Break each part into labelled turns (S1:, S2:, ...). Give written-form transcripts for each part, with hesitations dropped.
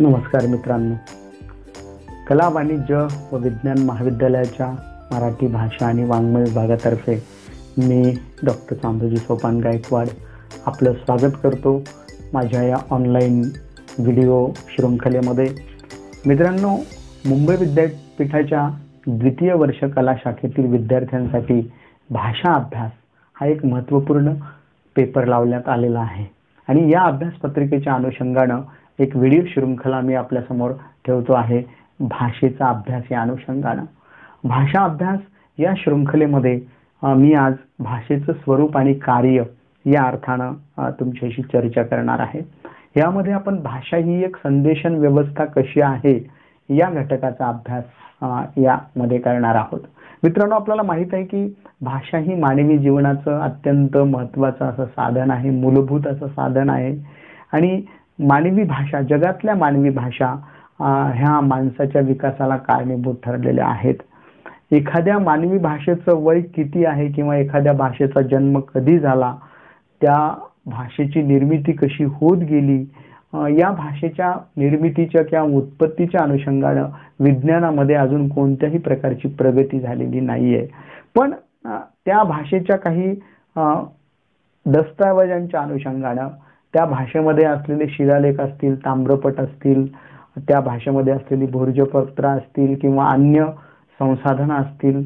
S1: नमस्कार मित्रांनो, कला वाणिज्य व विज्ञान महाविद्यालयाच्या मराठी भाषा आणि वाङ्मय विभागातर्फे मी डॉक्टर चांदोजी सोपान गायकवाड आपलं स्वागत करतो माझ्या या ऑनलाईन व्हिडिओ शृंखलेमध्ये. मित्रांनो, मुंबई विद्यापीठाच्या द्वितीय वर्ष कला शाखेतील विद्यार्थ्यांसाठी भाषा अभ्यास हा एक महत्त्वपूर्ण पेपर लावण्यात आलेला आहे आणि या अभ्यासपत्रिकेच्या अनुषंगानं एक व्हिडिओ शृंखला मी आपल्यासमोर ठेवतो आहे. भाषेचा अभ्यास या अनुषंगानं भाषा अभ्यास या शृंखलेमध्ये मी आज भाषेचं स्वरूप आणि कार्य या अर्थानं तुमच्याशी चर्चा करणार आहे. यामध्ये आपण भाषा ही एक संदेशन व्यवस्था कशी आहे या घटकाचा अभ्यास यामध्ये करणार आहोत. मित्रांनो, आपल्याला माहित आहे की भाषा ही मानवी जीवनाचं अत्यंत महत्त्वाचं असं साधन आहे, मूलभूत असं साधन आहे. आणि मानवी भाषा, जगातल्या मानवी भाषा ह्या माणसाच्या विकासाला कारणीभूत ठरलेल्या आहेत. एखाद्या मानवी भाषेचं वय किती आहे किंवा एखाद्या भाषेचा जन्म कधी झाला, त्या भाषेची निर्मिती कशी होत गेली, या भाषेच्या निर्मितीच्या किंवा उत्पत्तीच्या अनुषंगानं विज्ञानामध्ये अजून कोणत्याही प्रकारची प्रगती झालेली नाहीये. पण त्या भाषेच्या काही दस्तऐवजांच्या अनुषंगानं, त्या भाषेमध्ये असलेले शिलालेख असतील, ताम्रपट असतील, त्या भाषेमध्ये असलेली भोर्जपत्र असतील किंवा अन्य संसाधनं असतील,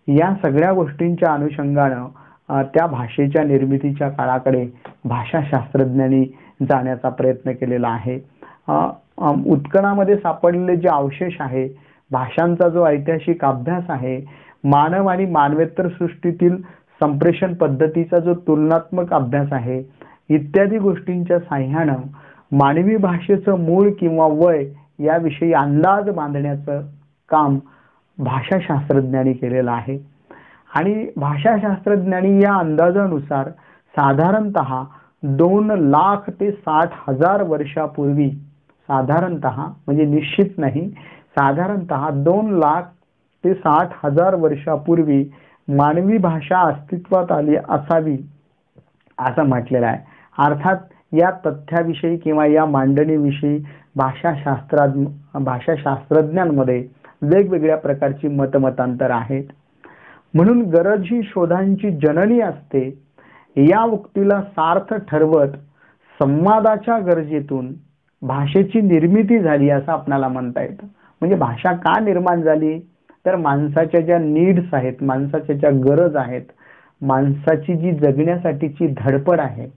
S1: या सगळ्या गोष्टींच्या अनुषंगानं त्या भाषेच्या निर्मितीच्या काळाकडे भाषाशास्त्रज्ञांनी जाण्याचा प्रयत्न केलेला आहे. उत्खनामध्ये सापडलेले जे अवशेष आहे, भाषांचा जो ऐतिहासिक अभ्यास आहे, मानव आणि मानवेतर सृष्टीतील संप्रेषण पद्धतीचा जो तुलनात्मक अभ्यास आहे, इत्यादी गोष्टींच्या साह्यानं मानवी भाषेचं मूळ किंवा वय याविषयी अंदाज बांधण्याचं काम भाषाशास्त्रज्ञांनी केलेलं आहे. आणि भाषाशास्त्रज्ञांनी या अंदाजानुसार साधारणतः 2 लाख ते 60,000 वर्षापूर्वी, साधारणतः म्हणजे निश्चित नाही, साधारणतः 2 लाख ते 60,000 वर्षापूर्वी मानवी भाषा अस्तित्वात आली असावी असं म्हटलेलं आहे. अर्थात या तथ्याविषयी किंवा या मांडणीविषयी भाषाशास्त्रज्ञांमध्ये वेगवेगळ्या प्रकारची मतमतांतर आहेत. म्हणून गरज ही शोधांची जननी असते या उक्तीला सार्थ ठरवत संवादाच्या गरजेतून भाषेची निर्मिती झाली असं आपल्याला म्हणता येतं. म्हणजे भाषा का निर्माण झाली, तर माणसाच्या ज्या नीड्स आहेत, माणसाच्या ज्या गरज आहेत, माणसाची जी जगण्यासाठीची धडपड आहे,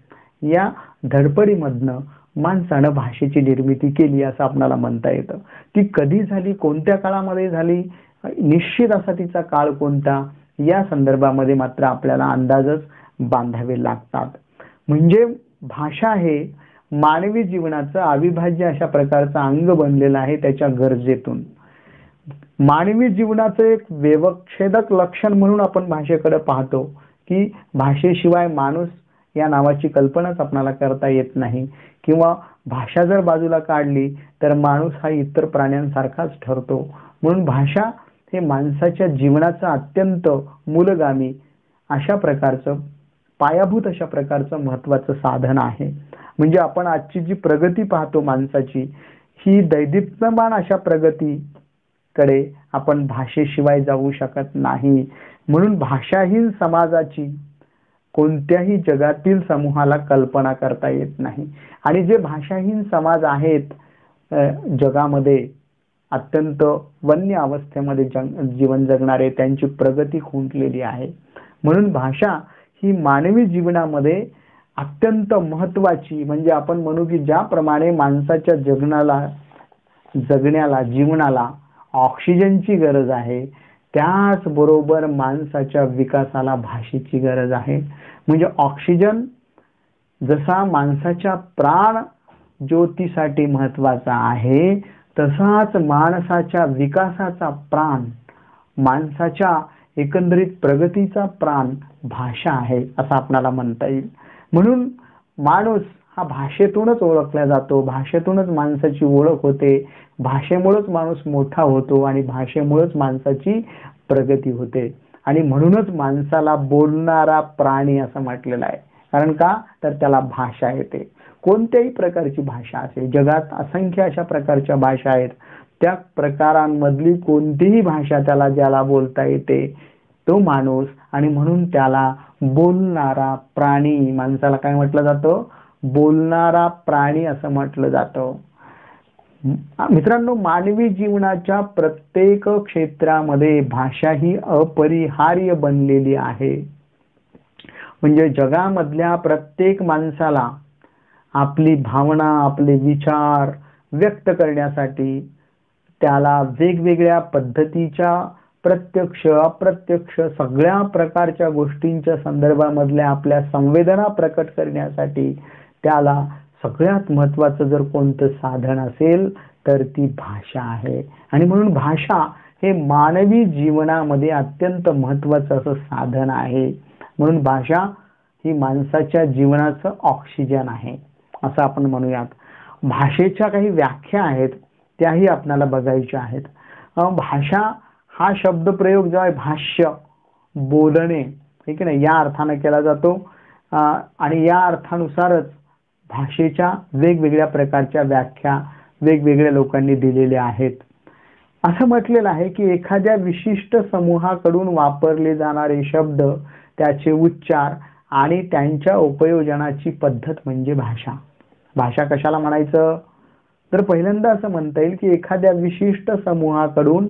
S1: या धडपडीमधनं माणसानं भाषेची निर्मिती केली असं आपल्याला म्हणता येतं. ती कधी झाली, कोणत्या काळामध्ये झाली, निश्चित असा तिचा काळ कोणता, या संदर्भामध्ये मात्र आपल्याला अंदाजच बांधावे लागतात. म्हणजे भाषा हे मानवी जीवनाचं अविभाज्य अशा प्रकारचं अंग बनलेलं आहे. त्याच्या गरजेतून मानवी जीवनाचं एक व्यवच्छेदक लक्षण म्हणून आपण भाषेकडे पाहतो की भाषेशिवाय माणूस या नावाची कल्पनाच आपल्याला करता येत नाही. किंवा भाषा जर बाजूला काढली तर माणूस हा इतर प्राण्यांसारखाच ठरतो. म्हणून भाषा हे माणसाच्या जीवनाचं अत्यंत मूलगामी अशा प्रकारचं, पायाभूत अशा प्रकारचं महत्त्वाचं साधन आहे. म्हणजे आपण आजची जी प्रगती पाहतो माणसाची, ही दैदिप्यमान अशा प्रगतीकडे आपण भाषेशिवाय जाऊ शकत नाही. म्हणून भाषाहीन समाजाची कोणत्याही जगातील समूहाला कल्पना करता येत नाही. आणि जे भाषाहीन समाज आहेत जगामध्ये, अत्यंत वन्य अवस्थेमध्ये जीवन जगणारे, त्यांची प्रगती खुंटलेली आहे. म्हणून भाषा ही मानवी जीवनामध्ये अत्यंत महत्त्वाची, म्हणजे आपण म्हणू की ज्याप्रमाणे माणसाच्या जगण्याला, जीवनाला ऑक्सिजनची गरज आहे, त्याचबरोबर माणसाच्या विकासाला भाषेची गरज आहे. म्हणजे ऑक्सिजन जसा माणसाच्या प्राण ज्योतीसाठी महत्त्वाचा आहे, तसाच माणसाच्या विकासाचा प्राण, माणसाच्या एकंदरीत प्रगतीचा प्राण भाषा आहे असं आपल्याला म्हणता येईल. म्हणून माणूस हा भाषेतूनच ओळखला जातो, भाषेतूनच माणसाची ओळख होते, भाषेमुळेच माणूस मोठा होतो आणि भाषेमुळेच माणसाची प्रगती होते. आणि म्हणूनच माणसाला बोलणारा प्राणी असं म्हटलेलं आहे. कारण का, तर त्याला भाषा येते. कोणत्याही प्रकारची भाषा असेल, जगात असंख्य अशा प्रकारच्या भाषा आहेत, त्या प्रकारांमधली कोणतीही भाषा त्याला ज्याला बोलता येते तो माणूस, आणि म्हणून त्याला बोलणारा प्राणी, माणसाला काय म्हटलं जातं? बोलणारा प्राणी असं म्हटलं जातं. मित्रांनो, मानवी जीवनाच्या प्रत्येक क्षेत्रामध्ये भाषा ही अपरिहार्य बनलेली आहे. म्हणजे जगामधल्या प्रत्येक माणसाला आपली भावना, आपले विचार व्यक्त करण्यासाठी त्याला वेगवेगळ्या पद्धतीच्या प्रत्यक्ष अप्रत्यक्ष सगळ्या प्रकारच्या गोष्टींच्या संदर्भामधल्या आपल्या संवेदना प्रकट करण्यासाठी त्याला सगळ्यात महत्वाचं जर कोणतं साधन असेल तर ती भाषा आहे. आणि म्हणून भाषा हे मानवी जीवनामध्ये अत्यंत महत्वाचं असं साधन आहे. म्हणून भाषा ही माणसाच्या जीवनाचं ऑक्सिजन आहे असं आपण म्हणूयात. भाषेच्या काही व्याख्या आहेत त्याही आपल्याला बघायच्या आहेत. भाषा हा शब्दप्रयोग जो आहे भाष्य, बोलणे, ठीक आहे ना, या अर्थाने केला जातो आणि या अर्थानुसारच भाषेच्या वेगवेगळ्या प्रकारच्या व्याख्या वेगवेगळ्या लोकांनी दिलेल्या आहेत. असं म्हटलेलं आहे की एखाद्या विशिष्ट समूहाकडून वापरले जाणारे शब्द, त्याचे उच्चार आणि त्यांच्या उपयोजनाची पद्धत म्हणजे भाषा. भाषा कशाला म्हणायचं? तर पहिल्यांदा असं म्हणता येईल की एखाद्या विशिष्ट समूहाकडून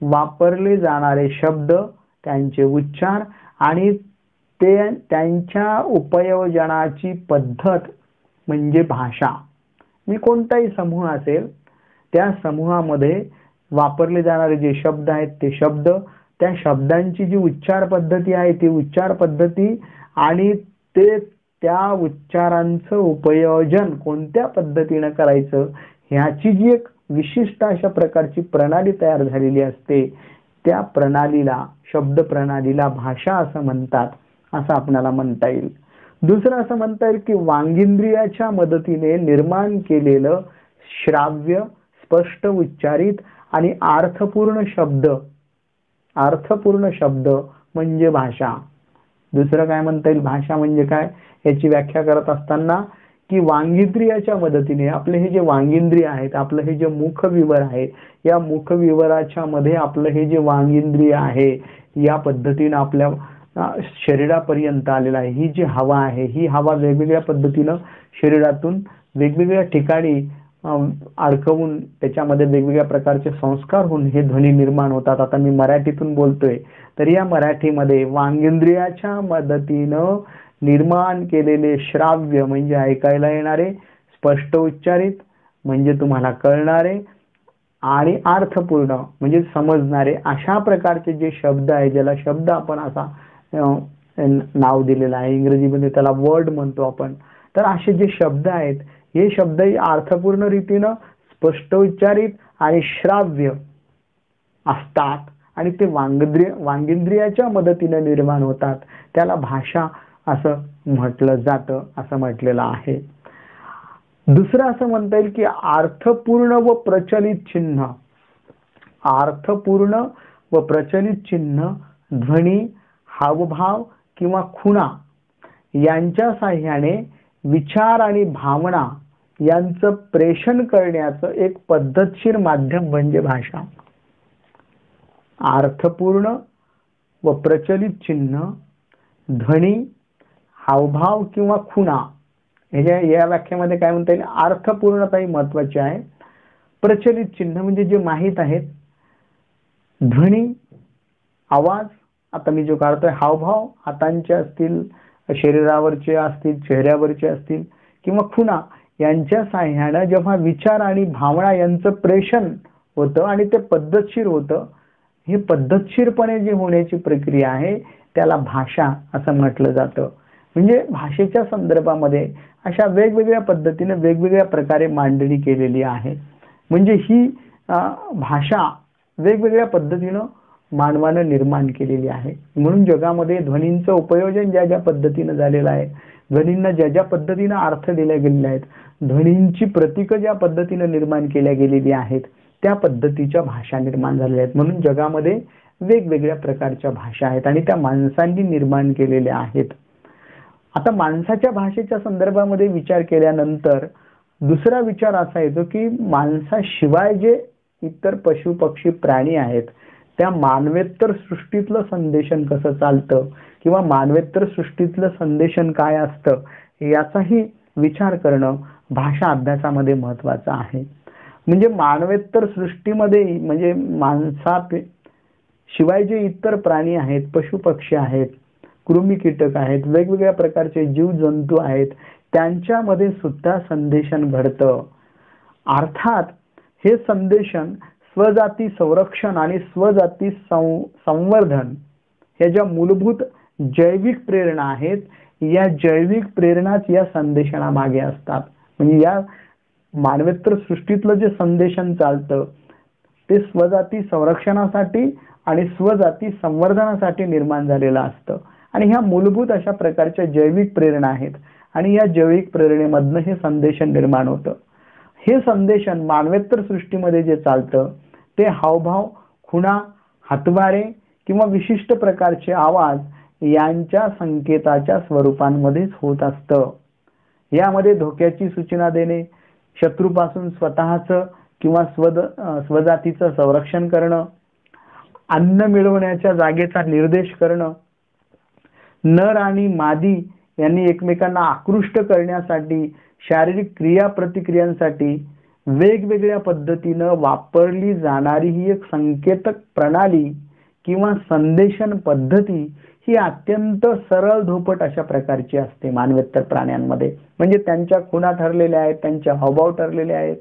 S1: वापरले जाणारे शब्द, त्यांचे उच्चार आणि त्यांच्या उपयोजनाची पद्धत म्हणजे भाषा. मी कोणताही समूह असेल त्या समूहामध्ये वापरले जाणारे जे शब्द आहेत ते शब्द, त्या शब्दांची जी उच्चार पद्धती आहे ती उच्चार पद्धती आणि ते त्या उच्चारांचं उपयोजन कोणत्या पद्धतीने करायचं ह्याची जी एक विशिष्ट अशा प्रकारची प्रणाली तयार झालेली असते त्या प्रणालीला, शब्द प्रणालीला भाषा असं म्हणतात असं आपल्याला म्हणता येईल. दुसरं असं म्हणता येईल की वांगिंद्रियाच्या मदतीने निर्माण केलेलं श्राव्य, स्पष्ट उच्चारित आणि अर्थपूर्ण शब्द म्हणजे भाषा. दुसरं काय म्हणता येईल? भाषा म्हणजे काय याची व्याख्या करत असताना की वांगिंद्रियाच्या मदतीने, आपले हे जे वांगिंद्रिय आहेत, आपलं हे जे मुखविवर आहे, या मुखविवराच्या मध्ये आपलं हे जे वांगिंद्रिय आहे या पद्धतीने आपल्या शरीरापर्यंत आलेला आहे. ही जी हवा आहे ही हवा वेगवेगळ्या पद्धतीनं शरीरातून वेगवेगळ्या ठिकाणी अडकवून त्याच्यामध्ये वेगवेगळ्या प्रकारचे संस्कार होऊन हे ध्वनी निर्माण होतात. आता मी मराठीतून बोलतोय तर या मराठीमध्ये वांगिंद्रियाच्या मदतीनं निर्माण केलेले श्राव्य म्हणजे ऐकायला येणारे, स्पष्ट उच्चारित म्हणजे तुम्हाला कळणारे आणि अर्थपूर्ण म्हणजे समजणारे, अशा प्रकारचे जे शब्द आहे, ज्याला शब्द आपण असा नाव दिलेलं आहे, इंग्रजीमध्ये त्याला वर्ड म्हणतो आपण. तर असे जे शब्द आहेत हे शब्द अर्थपूर्ण रीतीनं स्पष्ट उच्चारित आणि श्राव्य असतात आणि ते वांगिंद्रियाच्या मदतीने निर्माण होतात. त्याला भाषा असं म्हटलं जातं असं म्हटलेलं आहे. दुसरं असं म्हणता येईल की अर्थपूर्ण व प्रचलित चिन्ह, अर्थपूर्ण व प्रचलित चिन्ह, ध्वनी, हावभाव किंवा खुणा यांच्या साह्याने विचार आणि भावना यांचं प्रेषण करण्याचं एक पद्धतशीर माध्यम म्हणजे भाषा. अर्थपूर्ण व प्रचलित चिन्ह, ध्वनी, हावभाव किंवा खुणा या व्याख्यामध्ये काय म्हणता येईल? अर्थपूर्णताही महत्वाची आहे. प्रचलित चिन्ह म्हणजे जे माहीत आहेत, ध्वनी आवाज आता मी जो काढतोय, हावभाव हातांचे असतील, शरीरावरचे असतील, चेहऱ्यावरचे असतील किंवा खुणा यांच्या साह्याने जेव्हा विचार आणि भावना यांचं प्रेषण होतं आणि ते पद्धतशीर होतं, हे पद्धतशीरपणे जे होण्याची प्रक्रिया आहे त्याला भाषा असं म्हटलं जातं. म्हणजे भाषेच्या संदर्भामध्ये अशा वेगवेगळ्या पद्धतीने वेगवेगळ्या प्रकारे मांडणी केलेली आहे. म्हणजे ही भाषा वेगवेगळ्या पद्धतीनं मानवानं निर्माण केलेली आहे. म्हणून जगामध्ये ध्वनींचं उपयोजन ज्या ज्या पद्धतीनं झालेलं आहे, ध्वनींना ज्या ज्या पद्धतीनं अर्थ दिले गेलेले आहेत, ध्वनींची प्रतीक ज्या पद्धतीनं निर्माण केल्या गेलेली आहेत त्या पद्धतीच्या भाषा निर्माण झालेल्या आहेत. म्हणून जगामध्ये वेगवेगळ्या प्रकारच्या भाषा आहेत आणि त्या माणसांनी निर्माण केलेल्या आहेत. आता माणसाच्या भाषेच्या संदर्भामध्ये विचार केल्यानंतर दुसरा विचार असा येतो की माणसाशिवाय जे इतर पशु पक्षी प्राणी आहेत त्या मानवेतर सृष्टीतलं संदेशन कसं चालतं किंवा मानवेतर सृष्टीतलं संदेशन काय असतं याचाही विचार करणं भाषा अभ्यासामध्ये महत्वाचं आहे. म्हणजे मानवेतर सृष्टीमध्ये म्हणजे माणसात शिवाय जे इतर प्राणी आहेत, पशु पक्षी आहेत, कृमी कीटक आहेत, वेगवेगळ्या प्रकारचे जीव जंतू आहेत, त्यांच्यामध्ये सुद्धा संदेशन घडतं. अर्थात हे संदेशन स्वजाती संरक्षण आणि स्वजाती संवर्धन ह्या ज्या मूलभूत जैविक प्रेरणा आहेत या जैविक प्रेरणाच या संदेशनामागे असतात. म्हणजे या मानवेतर सृष्टीतलं जे संदेशन चालतं ते स्वजाती संरक्षणासाठी आणि स्वजाती संवर्धनासाठी निर्माण झालेलं असतं आणि ह्या मूलभूत अशा प्रकारच्या जैविक प्रेरणा आहेत आणि या जैविक प्रेरणेमधनं हे संदेशन निर्माण होतं. हे संदेशन मानवेतर सृष्टीमध्ये जे चालतं ते हावभाव, खुणा, हातवारे किंवा विशिष्ट प्रकारचे आवाज यांच्या संकेताच्या स्वरूपांमध्येच होत असतं. यामध्ये धोक्याची सूचना देणे, शत्रूपासून स्वतःचं किंवा स्वजातीचं संरक्षण करणं, अन्न मिळवण्याच्या जागेचा निर्देश करणं, नर आणि मादी यांनी एकमेकांना आकृष्ट करण्यासाठी शारीरिक क्रिया प्रतिक्रियांसाठी वेगवेगळ्या पद्धतीनं वापरली जाणारी ही एक संकेतक प्रणाली किंवा संदेशन पद्धती ही अत्यंत सरळ धोपट अशा प्रकारची असते मानवेतर प्राण्यांमध्ये. म्हणजे त्यांच्या खुणा ठरलेल्या आहेत, त्यांचे हावभाव ठरलेले आहेत,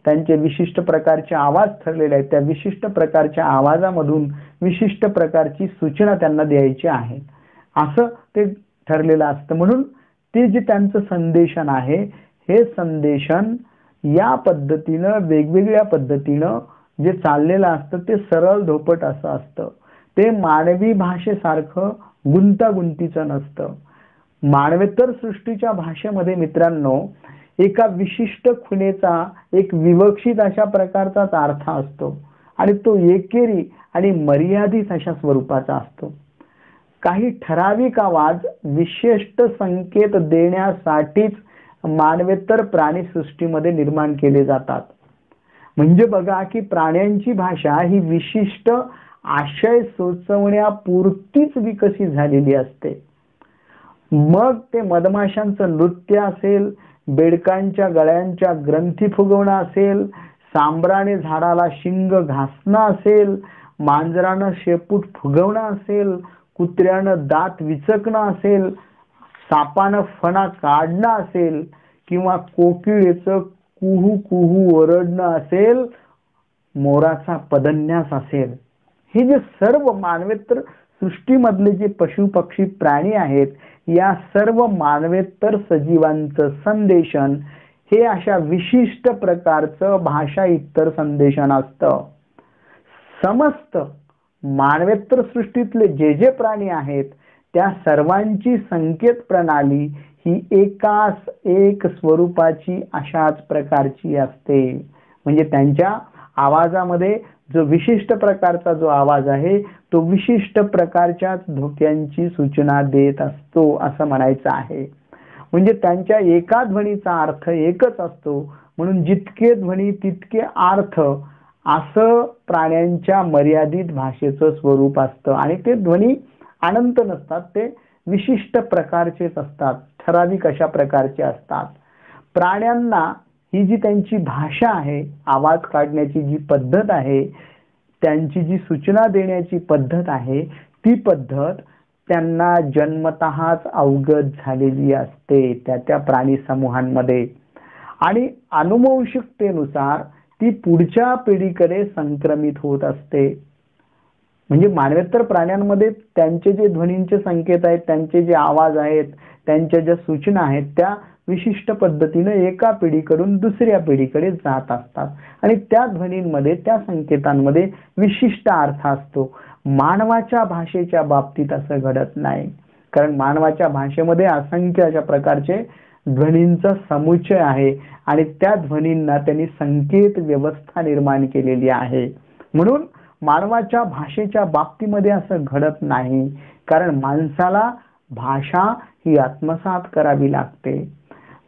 S1: त्यांचे विशिष्ट प्रकारचे आवाज ठरलेले आहेत, त्या विशिष्ट प्रकारच्या आवाजामधून विशिष्ट प्रकारची सूचना त्यांना द्यायची आहे असं ते ठरलेलं असतं. म्हणून ते जे त्यांचं संदेशन आहे हे संदेशन या पद्धतीनं वेगवेगळ्या पद्धतीनं जे चाललेलं असतं ते सरळ धोपट असं असतं. ते मानवी भाषेसारखं गुंतागुंतीचं नसतं. मानवेतर सृष्टीच्या भाषेमध्ये मित्रांनो एका विशिष्ट खुणेचा एक विवक्षित अशा प्रकारचाच अर्थ असतो आणि तो एकेरी आणि मर्यादित अशा स्वरूपाचा असतो. काही ठराविक आवाज विशिष्ट संकेत देण्यासाठीच मानवेतर प्राणी सृष्टीमध्ये निर्माण केले जातात. म्हणजे बघा की प्राण्यांची भाषा ही विशिष्ट आशय सुचवण्यापुरतीच विकसित झालेली असते. मग ते मधमाशांचं नृत्य असेल, बेडकांच्या गळ्यांच्या ग्रंथी फुगवणं असेल, सांबराने झाडाला शिंग घासणं असेल, मांजरानं शेपूट फुगवणं असेल, कुत्र्यानं दात विचकणं असेल, सापानं फणा काढणं असेल किंवा कोकिळेचं कुहू कुहू ओरडणं असेल, मोराचा पदन्यास असेल, हे जे सर्व मानवेतर सृष्टीमधले जे पशु पक्षी प्राणी आहेत या सर्व मानवेतर सजीवांचं संदेशन हे अशा विशिष्ट प्रकारचं भाषा इतर संदेशन असतं. समस्त मानवेतर सृष्टीतले जे जे प्राणी आहेत त्या सर्वांची संकेत प्रणाली ही एकाच एक स्वरूपाची अशाच प्रकारची असते. म्हणजे त्यांच्या आवाजामध्ये जो विशिष्ट प्रकारचा जो आवाज आहे तो विशिष्ट प्रकारच्याच धोक्यांची सूचना देत असतो असं म्हणायचं आहे. म्हणजे त्यांच्या एका ध्वनीचा अर्थ एकच असतो म्हणून जितके ध्वनी तितके अर्थ असं प्राण्यांच्या मर्यादित भाषेचं स्वरूप असतं आणि ते ध्वनी अनंत नसतात, ते विशिष्ट प्रकारचेच असतात, ठराविक अशा प्रकारचे असतात. प्राण्यांना ही जी त्यांची भाषा आहे, आवाज काढण्याची जी पद्धत आहे, त्यांची जी सूचना देण्याची पद्धत आहे ती पद्धत त्यांना जन्मतःच अवगत झालेली असते त्या त्या प्राणी समूहांमध्ये आणि अनुवंशिकतेनुसार ती पुढच्या पिढीकडे संक्रमित होत असते. म्हणजे मानवेतर प्राण्यांमध्ये त्यांचे जे ध्वनींचे संकेत आहेत, त्यांचे जे आवाज आहेत, त्यांच्या ज्या सूचना आहेत त्या विशिष्ट पद्धतीने एका पिढीकडून दुसऱ्या पिढीकडे जात असतात आणि त्या ध्वनींमध्ये त्या संकेतांमध्ये विशिष्ट अर्थ असतो. मानवाच्या भाषेच्या बाबतीत असं घडत नाही, कारण मानवाच्या भाषेमध्ये असंख्य अशा प्रकारचे ध्वनींचा समुच्चय आहे आणि त्या ध्वनींना त्यांनी संकेत व्यवस्था निर्माण केलेली आहे. म्हणून मानवाच्या भाषेच्या बाबतीमध्ये असं घडत नाही, कारण माणसाला भाषा ही आत्मसात करावी लागते.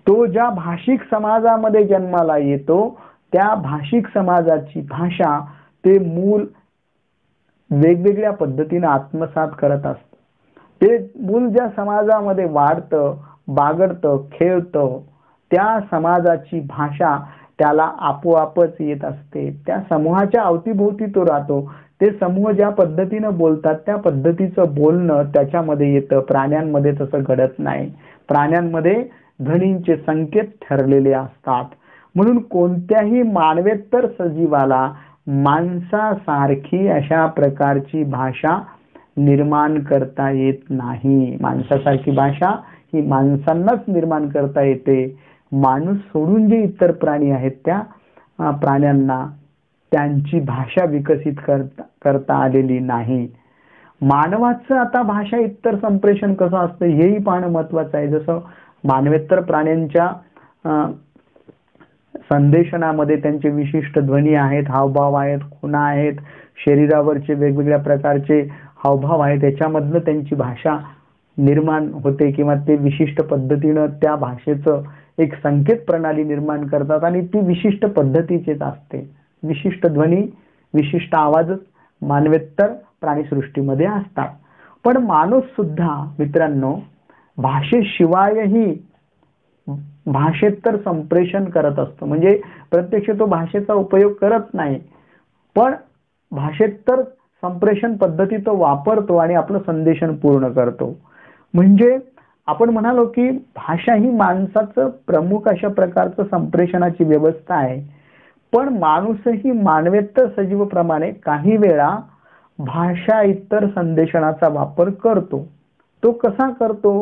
S1: तो ज्या भाषिक समाजामध्ये जन्माला येतो त्या भाषिक समाजाची भाषा ते मूल वेगवेगळ्या पद्धतीने आत्मसात करत असतं. ते मूल ज्या समाजामध्ये वाढतं, बागडतं, खेळतं त्या समाजाची भाषा त्याला आपोआपच येत असते. त्या समूहाच्या अवतीभोवती तो राहतो. ते समूह ज्या पद्धतीनं बोलतात त्या पद्धतीचं बोलणं त्याच्यामध्ये येतं. प्राण्यांमध्ये तसं घडत नाही. प्राण्यांमध्ये ध्वनींचे संकेत ठरलेले असतात. म्हणून कोणत्याही मानवेतर सजीवाला माणसासारखी अशा प्रकारची भाषा निर्माण करता येत नाही. माणसासारखी भाषा ही माणसांनाच निर्माण करता येते. माणूस सोडून जे इतर प्राणी आहेत त्या प्राण्यांना त्यांची भाषा विकसित करता आलेली नाही. मानवाचं आता भाषा इतर संप्रेषण कसं असतं हेही पाहणं महत्वाचं आहे. जसं मानवेतर प्राण्यांच्या संदेशनामध्ये त्यांचे विशिष्ट ध्वनी आहेत, हावभाव आहेत, खुणा आहेत, शरीरावरचे वेगवेगळ्या प्रकारचे हावभाव आहेत. त्याच्यामधनं त्यांची भाषा निर्माण होते किंवा ते विशिष्ट पद्धतीनं त्या भाषेचं एक संकेत प्रणाली निर्माण करतात आणि ती विशिष्ट पद्धतीचीच असते. विशिष्ट ध्वनी, विशिष्ट आवाजच मानवेतर प्राणीसृष्टीमध्ये असतात. पण माणूस सुद्धा मित्रांनो भाषेशिवायही भाषेतर संप्रेषण करत असतो. म्हणजे प्रत्यक्ष तो भाषेचा उपयोग करत नाही पण भाषेतर संप्रेषण पद्धती तो वापरतो आणि आपलं संदेशन पूर्ण करतो. म्हणजे आपण म्हणालो की भाषा ही माणसाचं प्रमुख अशा प्रकारचं संप्रेषणाची व्यवस्था आहे. पण माणूसही मानवेतर सजीवाप्रमाणे काही वेळा भाषा इतर संदेशनाचा वापर करतो. तो कसा करतो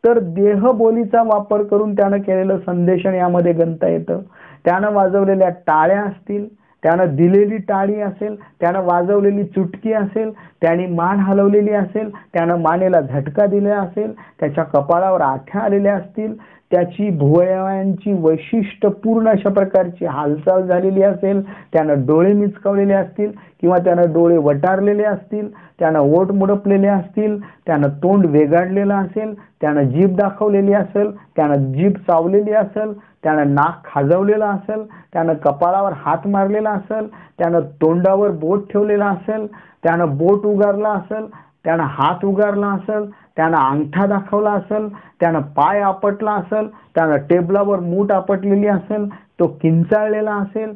S1: तर देहबोलीचा वापर करून त्यानं केलेलं संदेशन यामध्ये गणता येतं. त्यानं वाजवलेल्या टाळ्या असतील, त्यानं दिलेली टाळी असेल, त्यानं वाजवलेली चुटकी असेल, त्याने मान हलवलेली असेल, त्यानं मानेला झटका दिला असेल, त्याच्या कपाळावर आठ्या आलेल्या असतील, त्याची भुवयांची वैशिष्ट्यपूर्ण अशा प्रकारची हालचाल झालेली असेल, त्यानं डोळे मिचकावलेले असतील किंवा त्यानं डोळे वटारलेले असतील, त्यानं ओठ मुडपलेले असतील, त्यानं तोंड वेगाडलेलं असेल, त्यानं जीभ दाखवलेली असेल, त्यानं जीभ चावलेली असेल, त्यानं नाक खाजवलेलं असेल, त्यानं कपाळावर हात मारलेला असेल, त्यानं तोंडावर बोट ठेवलेला असेल, त्यानं बोट उगारला असेल, त्यानं हात उगारला असेल, त्यानं अंगठा दाखवला असेल, त्यानं पाय आपटला असेल, त्यानं टेबलावर मूठ आपटलेली असेल, तो किंचाळलेला असेल,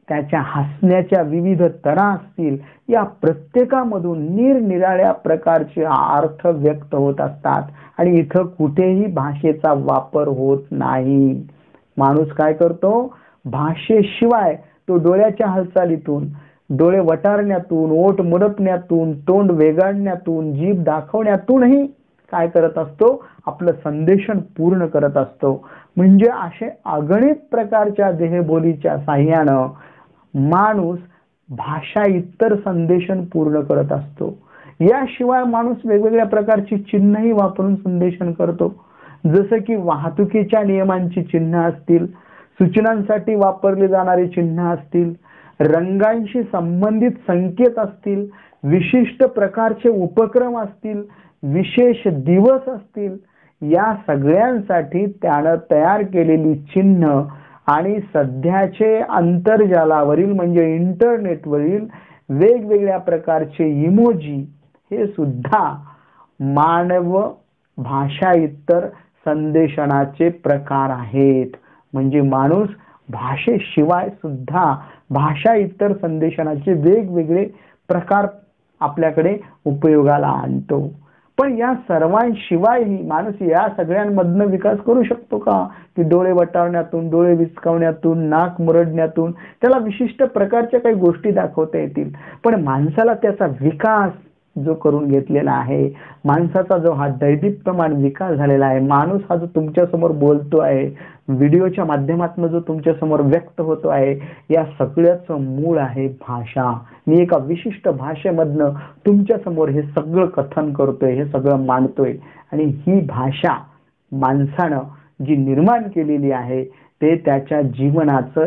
S1: त्याच्या हसण्याच्या विविध तऱ्हा असतील. या प्रत्येकामधून निरनिराळ्या प्रकारचे अर्थ व्यक्त होत असतात आणि इथं कुठेही भाषेचा वापर होत नाही. माणूस काय करतो भाषेशिवाय तो डोळ्याच्या हालचालीतून, डोळे वटारण्यातून, ओठ मुडपण्यातून, तोंड वेगाडण्यातून, जीभ दाखवण्यातूनही काय करत असतो आपलं संदेशन पूर्ण करत असतो. म्हणजे असे अगणित प्रकारच्या देहबोलीच्या साह्यानं माणूस भाषा इतर संदेशन पूर्ण करत असतो. याशिवाय माणूस वेगवेगळ्या प्रकारची चिन्हही वापरून संदेशन करतो. जसं की वाहतुकीच्या नियमांची चिन्ह असतील, सूचनांसाठी वापरले जाणारे चिन्ह असतील, रंगांशी संबंधित संकेत असतील, विशिष्ट प्रकारचे उपक्रम असतील, विशेष दिवस असतील, या सगळ्यांसाठी त्यानं तयार केलेली चिन्ह आणि सध्याचे आंतरजालावरील म्हणजे इंटरनेटवरील वेगवेगळ्या प्रकारचे इमोजी हे सुद्धा मानव भाषा इतर संदेशनाचे प्रकार आहेत. म्हणजे माणूस भाषेशिवाय सुद्धा भाषा इतर संदेशनाचे वेगवेगळे प्रकार आपल्याकडे उपयोगाला आणतो. पण या सर्वांशिवायही माणूस या सगळ्यांमधनं विकास करू शकतो का? की डोळे वटारण्यातून, डोळे विचकावण्यातून, नाक मुरडण्यातून त्याला विशिष्ट प्रकारच्या काही गोष्टी दाखवता येतील. पण माणसाला त्याचा विकास जो करून घेतलेला आहे, माणसाचा जो हा दैदिप्यमान विकास झालेला आहे, माणूस हा जो तुमच्या समोर बोलतो आहे, व्हिडिओच्या माध्यमातून जो तुमच्या समोर व्यक्त होतो आहे, या सगळ्याचं मूळ आहे भाषा. मी एका विशिष्ट भाषेमधनं तुमच्या समोर हे सगळं कथन करतोय, हे सगळं मांडतोय आणि ही भाषा माणसानं जी निर्माण केलेली आहे ते त्याच्या जीवनाचं